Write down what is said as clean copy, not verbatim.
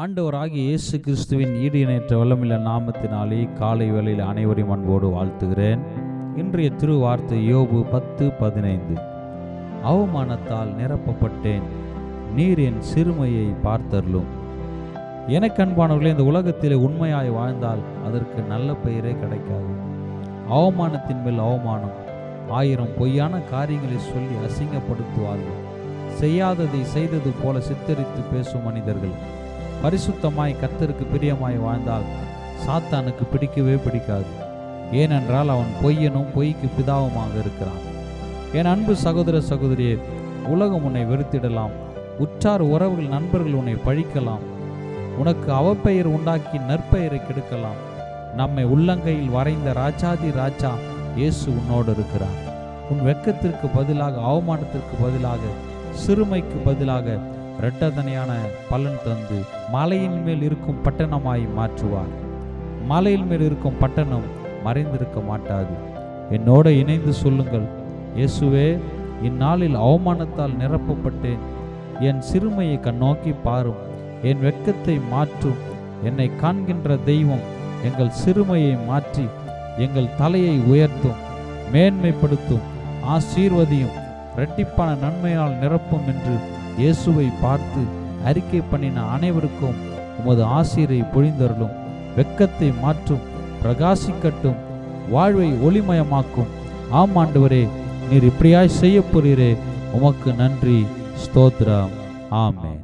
ஆண்டவராகிய இயேசு கிறிஸ்துவின் ஈடு இணையற்ற வல்லமையுள்ள நாமத்தினாலே காலை வேளையில் அனைவரையும் அன்போடு வாழ்த்துகிறேன். இன்றைய திருவார்த்தை யோபு 10:15. அவமானத்தால் நிரப்பப்பட்டேன், நீர் என் சிறுமையை பார்த்தருளும். எனக்கு அன்பானவர்களே, இந்த உலகத்திலே உண்மையாய் வாழ்ந்தால் அதற்கு நல்ல பெயரே கிடைக்காது. அவமானத்தின் மேல் அவமானம், 1000 பொய்யான காரியங்களை சொல்லி அசிங்கப்படுத்துவார்கள். செய்யாததை செய்தது போல சித்தரித்து பேசும் மனிதர்கள் பரிசுத்தமாய் கர்த்தருக்கு பிரியமாய் வாழ்ந்தால் சாத்தானுக்கு பிடிக்கவே பிடிக்காது. ஏனென்றால் அவன் பொய்யனும் பொய்க்கு பிதாவுமாக இருக்கிறான். என் அன்பு சகோதர சகோதரியே, உலகம் உன்னை வெறுத்திடலாம், உற்றார் உறவுகள் நண்பர்கள் உன்னை பழிக்கலாம், உனக்கு அவப்பெயர் உண்டாக்கி நற்பெயரை கெடுக்கலாம். நம்மை உள்ளங்கையில் வரைந்த ராஜாதி ராஜா இயேசு உன்னோடு இருக்கிறார். உன் வெட்கத்திற்கு பதிலாக, அவமானத்திற்கு பதிலாக, சிறுமைக்கு பதிலாக இரட்டதனையான பலன் தந்து மலையின் மேல் இருக்கும் பட்டணமாய் மாற்றுவார். மலையின் மேல் இருக்கும் பட்டணம் மறைந்திருக்க மாட்டாது. என்னோட இணைந்து சொல்லுங்கள், இயேசுவே, இந்நாளில் அவமானத்தால் நிரப்பப்பட்டேன், என் சிறுமையை கண்ணோக்கி பாரும், என் வெட்கத்தை மாற்றும். என்னை காண்கின்ற தெய்வம் எங்கள் சிறுமையை மாற்றி எங்கள் தலையை உயர்த்தும், மேன்மைப்படுத்தும், ஆசீர்வதியும், இரட்டிப்பான நன்மையால் நிரப்பும் என்று இயேசுவை பார்த்து அறிக்கை பண்ணின அனைவருக்கும் உமது ஆசீரை பொழிந்தருளும். வெட்கத்தை மாற்றும், பிரகாசிக்கட்டும், வாழ்வை ஒளிமயமாக்கும். ஆம் ஆண்டவரே, நீர் இப்படியாய் செய்ய போறீரே, உமக்கு நன்றி, ஸ்தோத்திரம். ஆமென்.